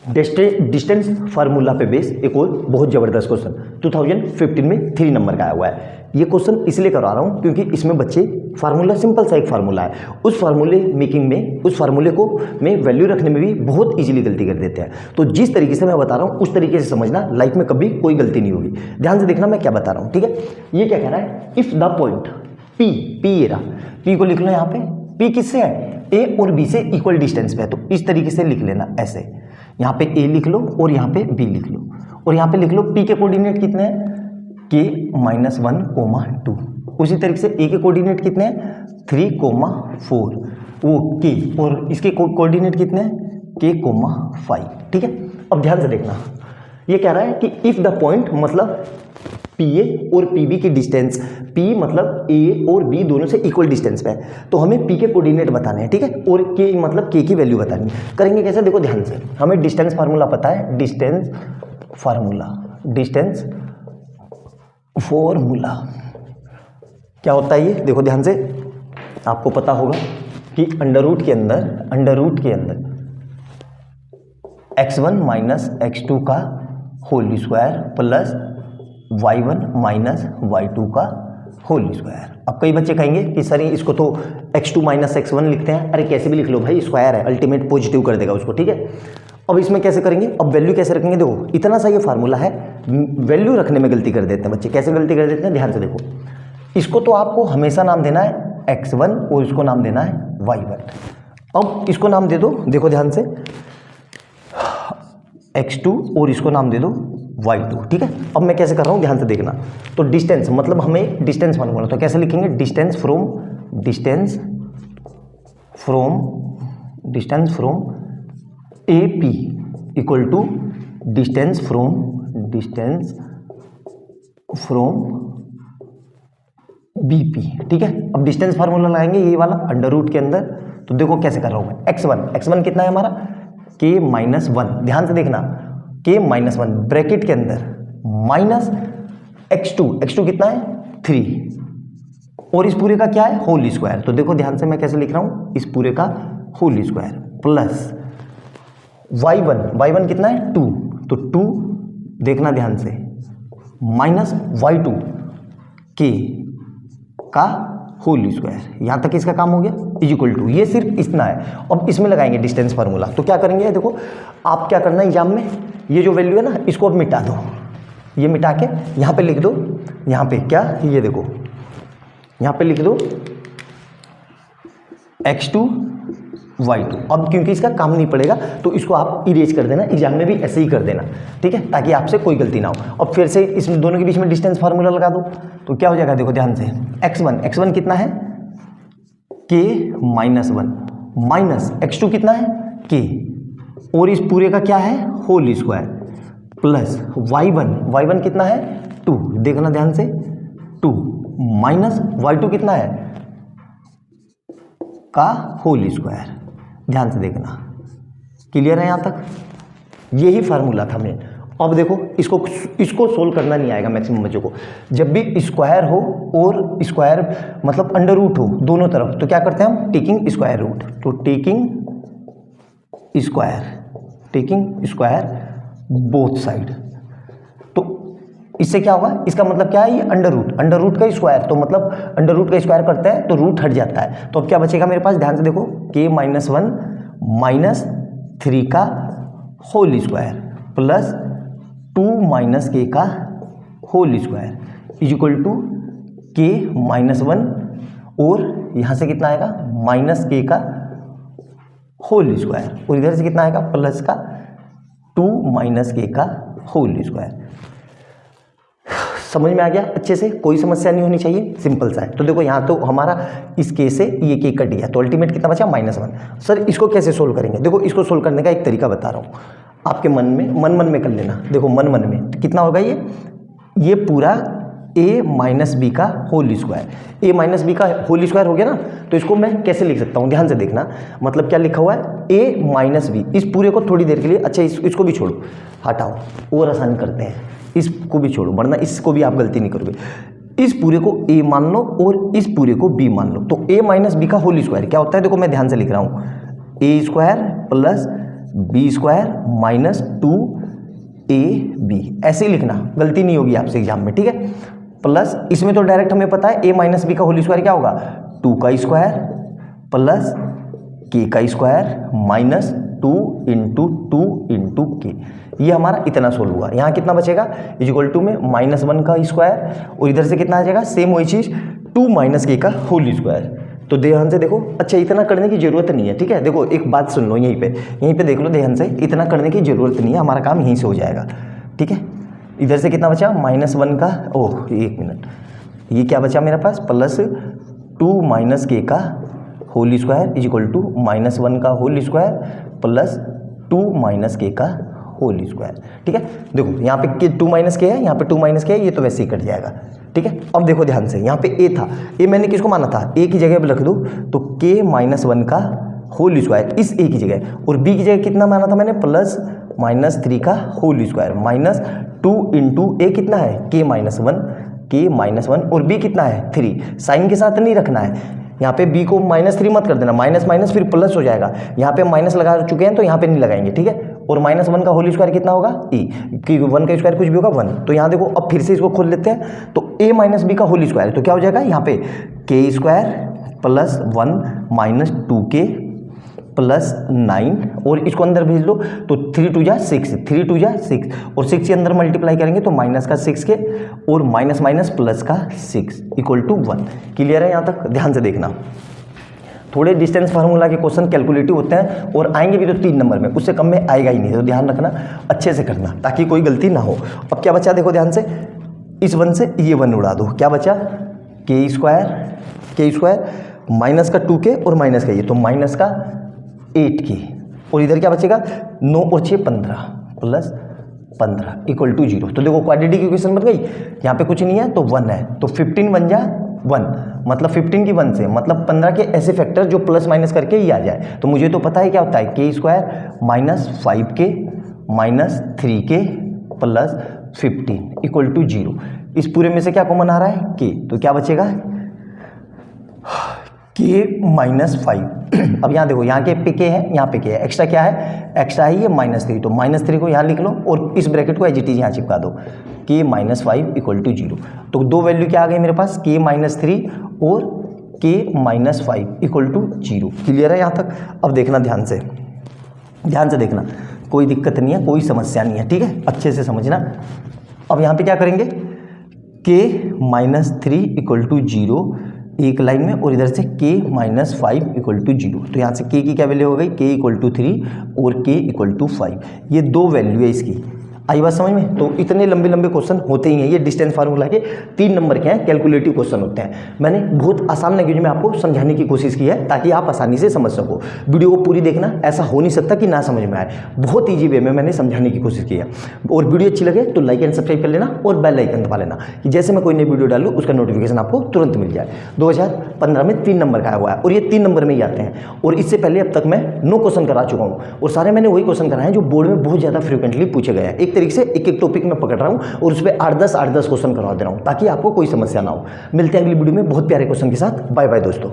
Distance formula पे base एक और बहुत ज़बरदस्त क्वेश्चन 2015 में 3 नंबर का आया हुआ है। ये क्वेश्चन इसलिए करवा रहा हूँ क्योंकि इसमें बच्चे फार्मूला सिंपल सा एक फार्मूला है, उस फार्मूले मेकिंग में, उस फार्मूले को में वैल्यू रखने में भी बहुत इजीली गलती कर देते हैं। तो जिस तरीके से मैं बता रहा हूँ उस तरीके से समझना, लाइफ में कभी कोई गलती नहीं होगी। ध्यान से देखना मैं क्या बता रहा हूँ, ठीक है। ये क्या कह रहा है, इफ द पॉइंट पी, ये रहा, पी को लिख लो यहाँ पे, पी किससे है, ए और बी से इक्वल डिस्टेंस पे है, तो इस तरीके से लिख लेना ऐसे, यहाँ पे ए लिख लो और यहाँ पे बी लिख लो, और यहाँ पे लिख लो पी के कोऑर्डिनेट कितने हैं, के -1, 2। उसी तरीके से ए के कोऑर्डिनेट कितने हैं, 3, 4, वो के, और इसके कोऑर्डिनेट कितने हैं, के, 5। ठीक है। अब ध्यान से देखना, ये कह रहा है कि इफ द पॉइंट मतलब पी ए और पी बी की डिस्टेंस, पी मतलब ए और बी दोनों से इक्वल डिस्टेंस पे है, तो हमें पी के कोऑर्डिनेट बताने हैं, ठीक है, और के मतलब के की वैल्यू बतानी है। करेंगे कैसे, देखो ध्यान से, हमें डिस्टेंस फार्मूला पता है, डिस्टेंस फार्मूला क्या होता है ये, देखो ध्यान से, आपको पता होगा कि अंडर रूट के अंदर x1 माइनस x2 का whole square plus y1 minus y2 का होल स्क्वायर। अब कई बच्चे कहेंगे कि सर इसको तो x2 माइनस x1 लिखते हैं, अरे कैसे भी लिख लो भाई, स्क्वायर है, अल्टीमेट पॉजिटिव कर देगा उसको, ठीक है। अब इसमें कैसे करेंगे, अब वैल्यू कैसे रखेंगे, देखो इतना सा ये फार्मूला है, वैल्यू रखने में गलती कर देते हैं बच्चे। कैसे गलती कर देते हैं, ध्यान से देखो, इसको तो आपको हमेशा नाम देना है x1 और इसको नाम देना है y1। अब इसको नाम दे दो, देखो ध्यान से, x2 और इसको नाम दे दो y2, ठीक है। अब मैं कैसे कर रहा हूँ, ध्यान से देखना, तो डिस्टेंस मतलब हमें डिस्टेंस फार्मूला, तो कैसे लिखेंगे, distance from A P equal to distance from B P, ठीक है। अब डिस्टेंस फार्मूला लगाएंगे ये वाला अंडर रूट के अंदर, तो देखो कैसे कर रहा हूँ मैं, x1 कितना है हमारा, के -1, ध्यान से देखना, के -1 ब्रैकेट के अंदर माइनस x2 कितना है, 3, और इस पूरे का क्या है, होल स्क्वायर। तो देखो ध्यान से मैं कैसे लिख रहा हूँ, इस पूरे का होल स्क्वायर प्लस y1 कितना है, 2, तो 2 देखना ध्यान से, माइनस y2 के का होल स्क्वायर। यहाँ तक इसका काम हो गया, इक्वल टू, ये सिर्फ इतना है। अब इसमें लगाएंगे डिस्टेंस फार्मूला, तो क्या करेंगे, देखो आप क्या करना है एग्जाम में, ये जो वैल्यू है ना इसको अब मिटा दो, ये मिटा के यहाँ पे लिख दो, यहाँ पे क्या, ये देखो यहाँ पे लिख दो x2 y2। अब क्योंकि इसका काम नहीं पड़ेगा तो इसको आप इरेज कर देना, एग्जाम में भी ऐसे ही कर देना, ठीक है, ताकि आपसे कोई गलती ना हो। अब फिर से इस दोनों के बीच में डिस्टेंस फार्मूला लगा दो, तो क्या हो जाएगा, देखो ध्यान से, x1 कितना है, k -1 माइनस x2 कितना है, k, और इस पूरे का क्या है, होल स्क्वायर प्लस y1 कितना है, 2, देखना ध्यान से, 2 माइनस y2 कितना है, का होल स्क्वायर। ध्यान से देखना, क्लियर है यहाँ तक, यही फार्मूला था मेन। अब देखो इसको सोल्व करना नहीं आएगा मैक्सिमम बच्चों को, जब भी स्क्वायर हो और स्क्वायर मतलब अंडर रूट हो दोनों तरफ, तो क्या करते हैं हम, टेकिंग स्क्वायर रूट, तो टेकिंग स्क्वायर बोथ साइड, तो इससे क्या होगा, इसका मतलब क्या है, ये अंडर रूट का स्क्वायर, तो मतलब अंडर रूट का स्क्वायर करता है तो रूट हट जाता है, तो अब क्या बचेगा मेरे पास, ध्यान से देखो, k -1 माइनस 3 का whole square plus 2 minus k का whole square equal to k -1, और यहाँ से कितना आएगा, माइनस k का होल स्क्वायर, और इधर से कितना आएगा, प्लस का 2 माइनस k का होल स्क्वायर। समझ में आ गया अच्छे से, कोई समस्या नहीं होनी चाहिए, सिंपल सा है। तो देखो यहाँ तो हमारा इस के से ये के कट गया, तो अल्टीमेट कितना बचा, -1। सर इसको कैसे सोल्व करेंगे, देखो इसको सोल्व करने का एक तरीका बता रहा हूँ, आपके मन में कर लेना, देखो मन में कितना होगा, ये पूरा a माइनस बी का whole square, a minus B का होल स्क्वायर हो गया ना, तो इसको मैं कैसे लिख सकता हूँ, ध्यान से देखना, मतलब क्या लिखा हुआ है, a माइनस बी, इस पूरे को थोड़ी देर के लिए, अच्छा इसको भी छोड़ो, हटाओ और आसान करते हैं, इसको भी छोड़ो, वरना इसको भी आप गलती नहीं करोगे, इस पूरे को a मान लो और इस पूरे को b मान लो, तो a माइनस बी का होल स्क्वायर क्या होता है, देखो मैं ध्यान से लिख रहा हूँ, a square plus B square minus 2ab, ऐसे ही लिखना, गलती नहीं होगी आपसे एग्जाम में, ठीक है। प्लस इसमें तो डायरेक्ट हमें पता है a माइनस बी का होल स्क्वायर क्या होगा, 2 का स्क्वायर प्लस k का स्क्वायर माइनस 2 इंटू 2 इंटू के। ये हमारा इतना सोल्व हुआ। यहाँ कितना बचेगा, इज इक्वल टू में -1 का स्क्वायर और इधर से कितना आ जाएगा, सेम वही चीज़ 2 माइनस के का होल स्क्वायर। तो ध्यान से देखो, अच्छा इतना करने की जरूरत नहीं है, ठीक है। देखो एक बात सुन लो, यहीं पे देख लो ध्यान से, इतना करने की जरूरत नहीं है, हमारा काम यहीं से हो जाएगा, ठीक है। इधर से कितना बचा, -1 का, ओह एक मिनट, ये क्या बचा मेरे पास, प्लस 2 माइनस के का whole square is equal to -1 का whole square plus 2 minus K का होल स्क्वायर, ठीक है। देखो यहाँ पे 2 माइनस के है, यहाँ पे 2 माइनस के है, ये तो वैसे ही कट जाएगा, ठीक है। अब देखो ध्यान से, यहाँ पे a था, a मैंने किसको माना था, a की जगह पे रख दो तो k -1 का होल स्क्वायर इस a की जगह, और b की जगह कितना माना था मैंने, प्लस -3 का whole square minus 2 into a कितना है, k -1 और b कितना है 3, साइन के साथ नहीं रखना है। यहाँ पे b को -3 मत कर देना, माइनस माइनस फिर प्लस हो जाएगा, यहाँ पे माइनस लगा चुके हैं तो यहाँ पे नहीं लगाएंगे, ठीक है। और -1 का होल स्क्वायर कितना होगा, e, कि 1 का स्क्वायर कुछ भी होगा 1। तो यहाँ देखो अब फिर से इसको खोल लेते हैं, तो a माइनस बी का होल स्क्वायर, तो क्या हो जाएगा यहाँ पे k square plus 1 minus 2k plus 9 और इसको अंदर भेज लो तो 3 2 जा 6, 3 2 जा 6 और 6 के अंदर मल्टीप्लाई करेंगे तो माइनस का 6k और माइनस माइनस प्लस का 6 इक्वल टू 1। क्लियर है यहाँ तक, ध्यान से देखना। थोड़े डिस्टेंस फार्मूला के क्वेश्चन कैलकुलेटिव होते हैं और आएंगे भी तो 3 नंबर में, उससे कम में आएगा ही नहीं, तो ध्यान रखना, अच्छे से करना ताकि कोई गलती ना हो। अब क्या बचा देखो ध्यान से, इस 1 से ये 1 उड़ा दो, क्या बचा k स्क्वायर माइनस का 2k और माइनस का ये, तो माइनस का 8k और इधर क्या बचेगा 9 और 6 15 प्लस 15 इक्वल टू 0। तो देखो क्वाड्रेटिक इक्वेशन बन गई, यहाँ पे कुछ नहीं है तो 1 है, तो 15 बन जा 1, मतलब 15 की 1 से मतलब 15 के ऐसे फैक्टर जो प्लस माइनस करके ही आ जाए। तो मुझे तो पता है क्या होता है, k square minus 5k minus 3k plus 15 equal to 0। इस पूरे में से क्या कॉमन आ रहा है k, तो क्या बचेगा k -5। अब यहाँ देखो, यहाँ के पे k है, यहाँ पे k है, एक्स्ट्रा क्या है, एक्स्ट्रा है ये -3, तो -3 को यहाँ लिख लो और इस ब्रैकेट को एज इट इज यहाँ चिपका दो, k -5 इक्वल टू 0। तो दो वैल्यू क्या आ गई मेरे पास, k -3 और k -5 इक्वल टू 0। क्लियर है यहाँ तक। अब देखना ध्यान से देखना, कोई दिक्कत नहीं है, कोई समस्या नहीं है, ठीक है, अच्छे से समझना। अब यहाँ पे क्या करेंगे, k -3 इक्वल टू 0 एक लाइन में और इधर से k -5 इक्वल टू 0। तो यहाँ से k की क्या वैल्यू हो गई, k इक्वल टू 3 और k इक्वल टू 5, ये दो वैल्यू है इसकी। आई बात समझ में। तो इतने लंबे लंबे क्वेश्चन होते ही हैं, ये डिस्टेंस फार्मूला के 3 नंबर के हैं, कैलकुलेटिव क्वेश्चन होते हैं। मैंने बहुत आसान लैंग्वेज में आपको समझाने की कोशिश की है ताकि आप आसानी से समझ सको। वीडियो को पूरी देखना, ऐसा हो नहीं सकता कि ना समझ में आए, बहुत ईजी वे में मैंने समझाने की कोशिश की है। और वीडियो अच्छी लगे तो लाइक एंड सब्सक्राइब कर लेना और बेल आइकन दबा लेना कि जैसे मैं कोई नई वीडियो डालूँ उसका नोटिफिकेशन आपको तुरंत मिल जाए। 2015 में 3 नंबर का आया हुआ है और ये 3 नंबर में ही आते हैं। और इससे पहले अब तक मैं 9 क्वेश्चन करा चुका हूँ और सारे मैंने वही क्वेश्चन कराए हैं जो बोर्ड में बहुत ज़्यादा फ्रिक्वेंटली पूछे गए हैं। एक तरीके से एक टॉपिक में पकड़ रहा हूँ और उस पर 8-10 क्वेश्चन करवा दे रहा हूँ ताकि आपको कोई समस्या ना हो। मिलते हैं अगली वीडियो में बहुत प्यारे क्वेश्चन के साथ। बाय बाय दोस्तों।